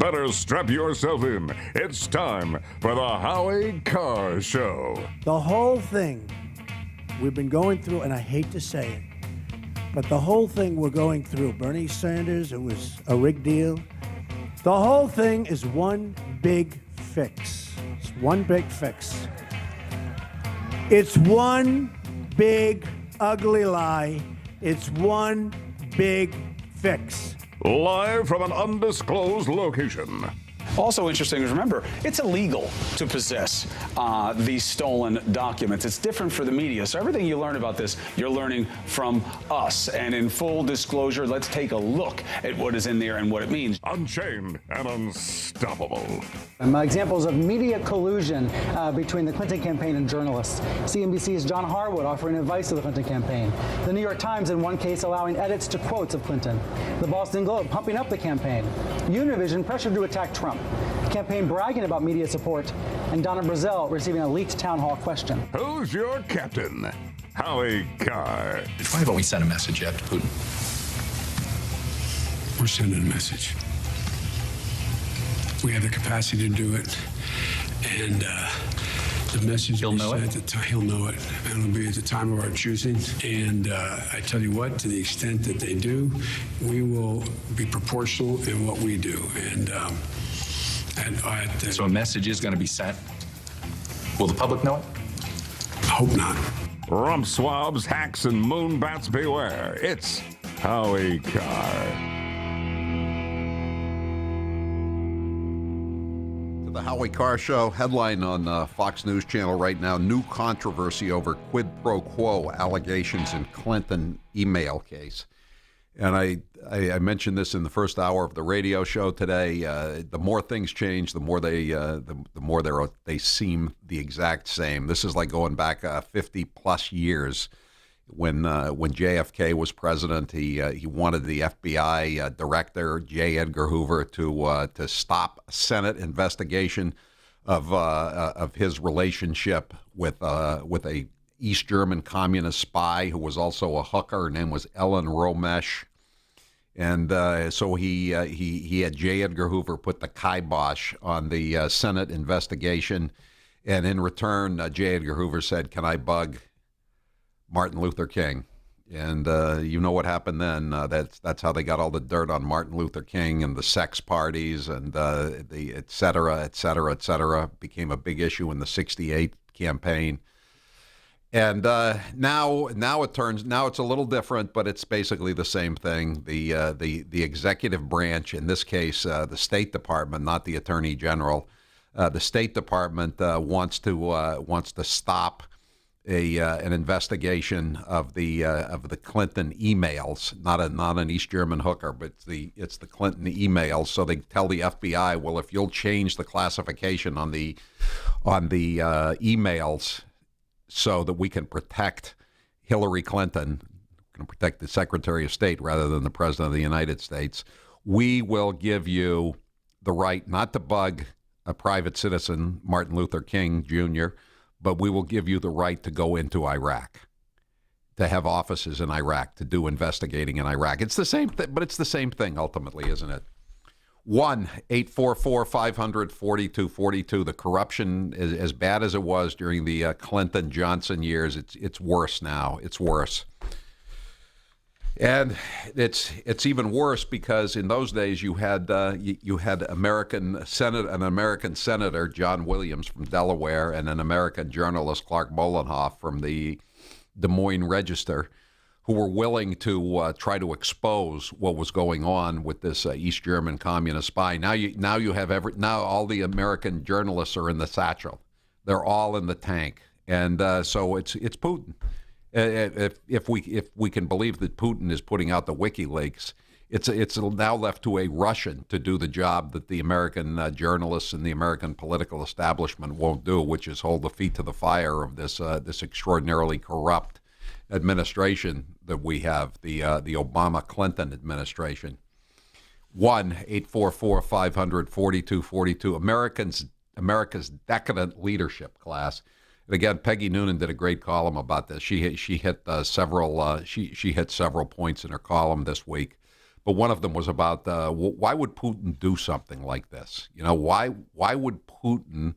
better strap yourself in. It's time for the Howie Carr Show. The whole thing we've been going through, and I hate to say it, but the whole thing we're going through, Bernie Sanders, it was a rigged deal. The whole thing is one big fix. It's one big fix. It's one big ugly lie. It's one big fix. Live from an undisclosed location. Also interesting is, remember, it's illegal to possess these stolen documents. It's different for the media. So everything you learn about this, you're learning from us. And in full disclosure, let's take a look at what is in there and what it means. Unchained and unstoppable. Examples of media collusion between the Clinton campaign and journalists. CNBC's John Harwood offering advice to the Clinton campaign. The New York Times, in one case, allowing edits to quotes of Clinton. The Boston Globe pumping up the campaign. Univision pressured to attack Trump. Campaign bragging about media support, and Donna Brazil receiving a leaked town hall question. Who's your captain? Howie Carr. Why haven't we sent a message yet to Putin? We're sending a message. We have the capacity to do it, and the message He'll know it? He'll know it, and it'll be at the time of our choosing. And I tell you what, to the extent that they do, we will be proportional in what we do. So a message is going to be sent. Will the public know it? I hope not. RUMP, SWABS, hacks, and moonbats beware. It's Howie Carr. The Howie Carr Show headline on Fox News Channel right now: new controversy over quid pro quo allegations in Clinton email case. And I mentioned this in the first hour of the radio show today. The more things change, the more they seem the exact same. This is like going back 50 plus years when JFK was president. He wanted the FBI director J. Edgar Hoover to stop a Senate investigation of his relationship with a East German communist spy who was also a hooker. Her name was Ellen Romesh. And so he had J. Edgar Hoover put the kibosh on the Senate investigation. And in return, J. Edgar Hoover said, "Can I bug Martin Luther King?" And you know what happened then. That's how they got all the dirt on Martin Luther King and the sex parties and the et cetera, et cetera, et cetera. Became a big issue in the '68 campaign. And now it's a little different, but it's basically the same thing. The executive branch, in this case, the State Department, not the Attorney General, the State Department wants to stop an investigation of the Clinton emails, not an East German hooker, but it's the Clinton emails. So they tell the FBI, well, if you'll change the classification on the emails, so that we can protect Hillary Clinton, can protect the Secretary of State rather than the President of the United States, we will give you the right not to bug a private citizen, Martin Luther King Jr., but we will give you the right to go into Iraq, to have offices in Iraq, to do investigating in Iraq. It's the same thing, but it's the same thing ultimately, isn't it? 1-844-500-4242. The corruption is as bad as it was during the Clinton-Johnson years. It's worse now. It's worse. And it's even worse because in those days you had an American senator, John Williams from Delaware, and an American journalist, Clark Molenhoff from the Des Moines Register, who were willing to try to expose what was going on with this East German communist spy. Now you have all the American journalists are in the satchel. They're all in the tank, and so it's Putin. If we can believe that Putin is putting out the WikiLeaks, it's now left to a Russian to do the job that the American journalists and the American political establishment won't do, which is hold the feet to the fire of this extraordinarily corrupt administration that we have, the Obama-Clinton administration. 1-844-500-4242. America's decadent leadership class. And again, Peggy Noonan did a great column about this. She hit several points in her column this week. but one of them was about why would Putin do something like this? You know, why would Putin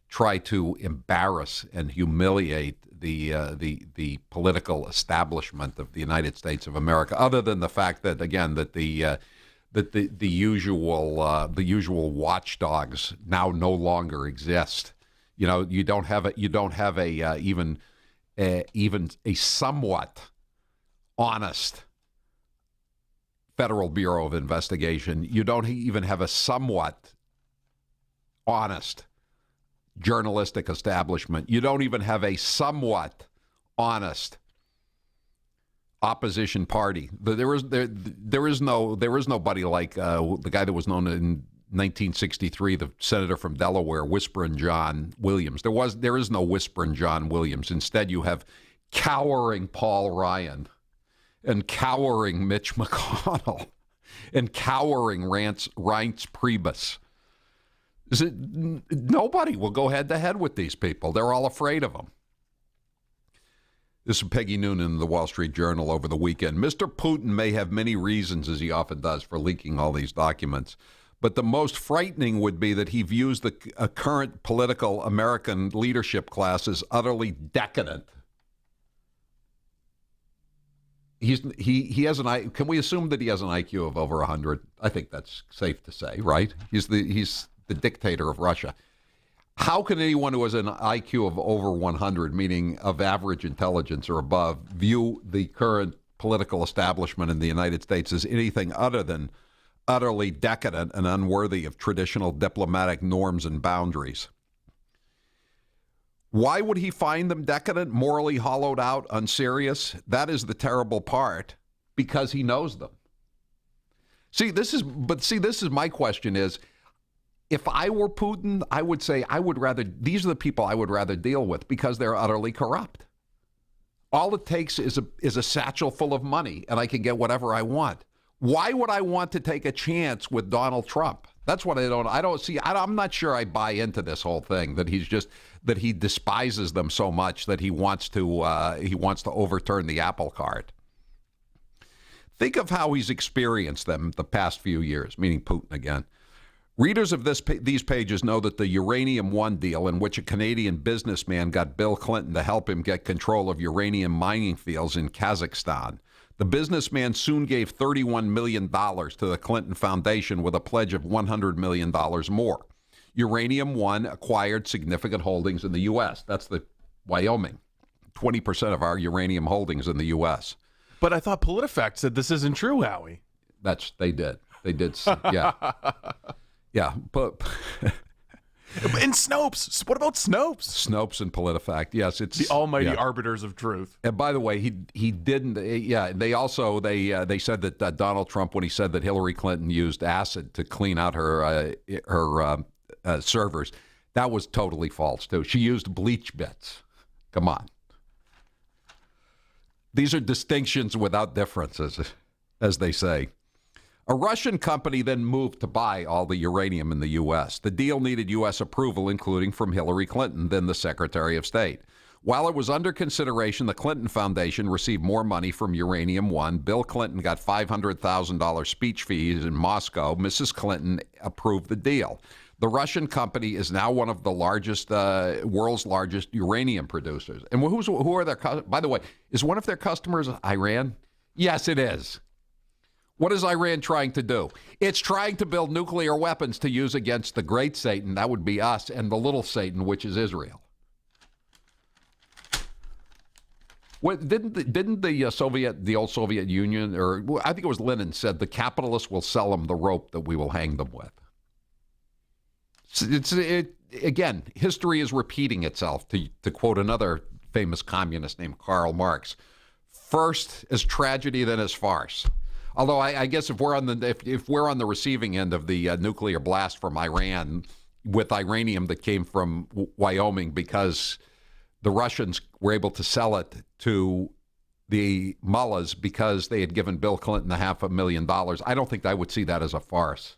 try to embarrass and humiliate the political establishment of the United States of America? Other than the fact that, again, that the usual watchdogs now no longer exist. You know, you don't have even a somewhat honest Federal Bureau of Investigation. You don't even have a somewhat honest journalistic establishment. You don't even have a somewhat honest opposition party. There is nobody like the guy that was known in 1963, the senator from Delaware, Whisperin' John Williams. There is no Whisperin' John Williams. Instead, you have cowering Paul Ryan and cowering Mitch McConnell and cowering Reince Priebus. Nobody will go head-to-head with these people. They're all afraid of them. This is Peggy Noonan in the Wall Street Journal over the weekend. Mr. Putin may have many reasons, as he often does, for leaking all these documents, but the most frightening would be that he views the current political American leadership class as utterly decadent. He has an can we assume that he has an IQ of over 100? I think that's safe to say, right? He's the dictator of Russia. How can anyone who has an IQ of over 100, meaning of average intelligence or above, view the current political establishment in the United States as anything other than utterly decadent and unworthy of traditional diplomatic norms and boundaries? Why would he find them decadent, morally hollowed out, unserious? That is the terrible part, because he knows them. This is my question is, if I were Putin, I would say these are the people I would rather deal with because they're utterly corrupt. All it takes is a satchel full of money and I can get whatever I want. Why would I want to take a chance with Donald Trump? That's what I don't see. I'm not sure I buy into this whole thing that he despises them so much that he wants to overturn the apple cart. Think of how he's experienced them the past few years, meaning Putin again. Readers of these pages know that the Uranium One deal, in which a Canadian businessman got Bill Clinton to help him get control of uranium mining fields in Kazakhstan. The businessman soon gave $31 million to the Clinton Foundation with a pledge of $100 million more. Uranium One acquired significant holdings in the U.S. That's the Wyoming. 20% of our uranium holdings in the U.S. But I thought PolitiFact said this isn't true, Howie. They did, yeah. Yeah, but... And Snopes. What about Snopes? Snopes and PolitiFact. Yes, it's the almighty arbiters of truth. And by the way, he didn't. Yeah, they said that Donald Trump, when he said that Hillary Clinton used acid to clean out her servers, that was totally false too. She used bleach bits. Come on. These are distinctions without differences, as they say. A Russian company then moved to buy all the uranium in the U.S. The deal needed U.S. approval, including from Hillary Clinton, then the Secretary of State. While it was under consideration, the Clinton Foundation received more money from Uranium One. Bill Clinton got $500,000 speech fees in Moscow. Mrs. Clinton approved the deal. The Russian company is now one of the world's largest uranium producers. And who are their customers? By the way, is one of their customers Iran? Yes, it is. What is Iran trying to do? It's trying to build nuclear weapons to use against the great Satan, that would be us, and the little Satan, which is Israel. Didn't the old Soviet Union, or I think it was Lenin, said the capitalists will sell them the rope that we will hang them with? Again, history is repeating itself, to quote another famous communist named Karl Marx. First as tragedy, then as farce. Although I guess if we're on the receiving end of the nuclear blast from Iran with uranium that came from Wyoming because the Russians were able to sell it to the mullahs because they had given Bill Clinton $500,000, I don't think I would see that as a farce.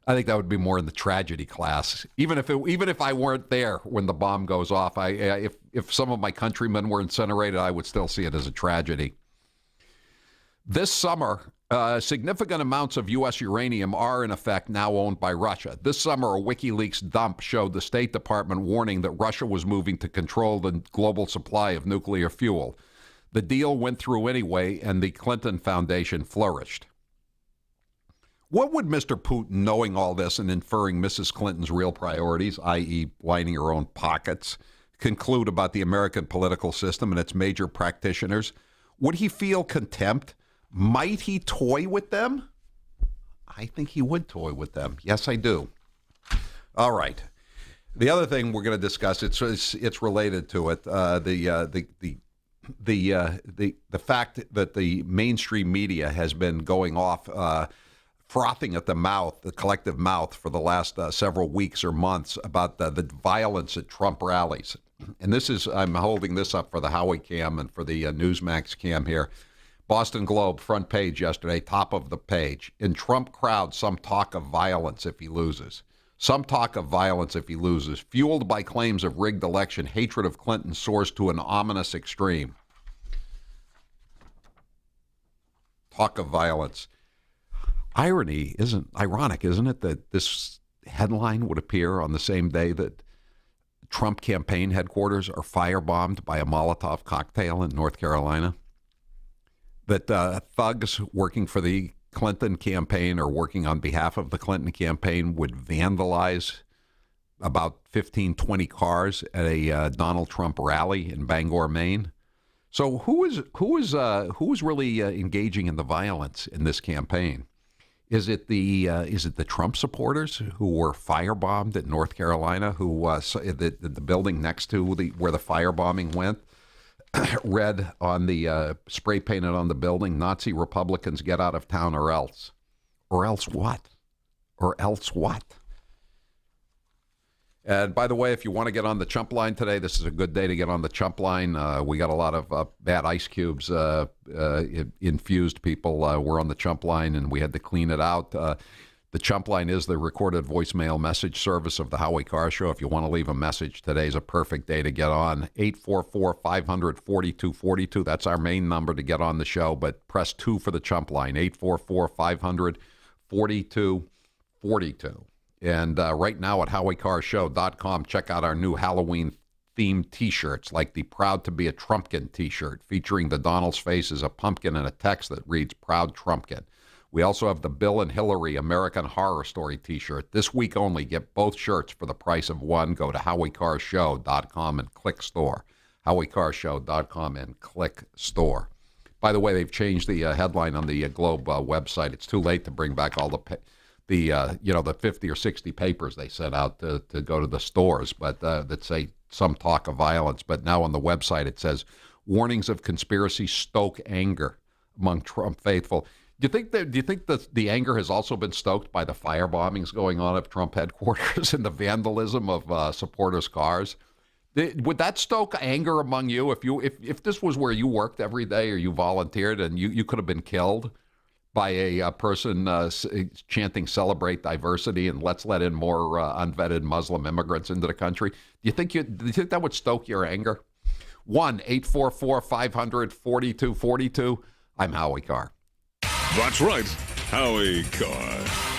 I think that would be more in the tragedy class. Even if I weren't there when the bomb goes off, if some of my countrymen were incinerated, I would still see it as a tragedy. This summer, Significant amounts of U.S. uranium are, in effect, now owned by Russia. This summer, a WikiLeaks dump showed the State Department warning that Russia was moving to control the global supply of nuclear fuel. The deal went through anyway, and the Clinton Foundation flourished. What would Mr. Putin, knowing all this and inferring Mrs. Clinton's real priorities, i.e. lining her own pockets, conclude about the American political system and its major practitioners? Would he feel contempt? Might he toy with them? I think he would toy with them. Yes, I do. All right. The other thing we're going to discuss, it's related to it. The fact that the mainstream media has been going off, frothing at the mouth, the collective mouth, for the last several weeks or months about the violence at Trump rallies. And this is, I'm holding this up for the Howie cam and for the Newsmax cam here. Boston Globe, front page yesterday, top of the page. In Trump crowd, some talk of violence if he loses. Some talk of violence if he loses. Fueled by claims of rigged election, hatred of Clinton soars to an ominous extreme. Talk of violence. Ironic, isn't it, that this headline would appear on the same day that Trump campaign headquarters are firebombed by a Molotov cocktail in North Carolina? That thugs working for the Clinton campaign or working on behalf of the Clinton campaign would vandalize about 15, 20 cars at a Donald Trump rally in Bangor, Maine. So who is really engaging in the violence in this campaign? Is it the Trump supporters who were firebombed at North Carolina, who the building next to where the firebombing went? Read on the spray painted on the building, Nazi Republicans get out of town or else. Or else what? Or else what? And by the way, if you want to get on the chump line today, this is a good day to get on the chump line. We got a lot of bad ice cubes infused people were on the chump line, and we had to clean it out. The chump line is the recorded voicemail message service of the Howie Carr Show. If you want to leave a message, today's a perfect day to get on. 844-500-4242. That's our main number to get on the show, but press 2 for the chump line, 844-500-4242. And right now at HowieCarrShow.com, check out our new Halloween-themed T-shirts, like the Proud to be a Trumpkin T-shirt, featuring the Donald's face as a pumpkin and a text that reads, Proud Trumpkin. We also have the Bill and Hillary American Horror Story T-shirt. This week only, get both shirts for the price of one. Go to HowieCarrShow.com and click store. HowieCarrShow.com and click store. By the way, they've changed the headline on the Globe website. It's too late to bring back all the 50 or 60 papers they sent out to go to the stores, but that say some talk of violence. But now on the website it says warnings of conspiracy stoke anger among Trump faithful. Do you think that the anger has also been stoked by the fire bombings going on at Trump headquarters and the vandalism of supporters' cars? Would that stoke anger among you if this was where you worked every day or you volunteered and you could have been killed by a person chanting "Celebrate diversity" and "Let's let in more unvetted Muslim immigrants into the country"? Do you think that would stoke your anger? 1-844-500-4242. I'm Howie Carr. That's right, Howie Carr.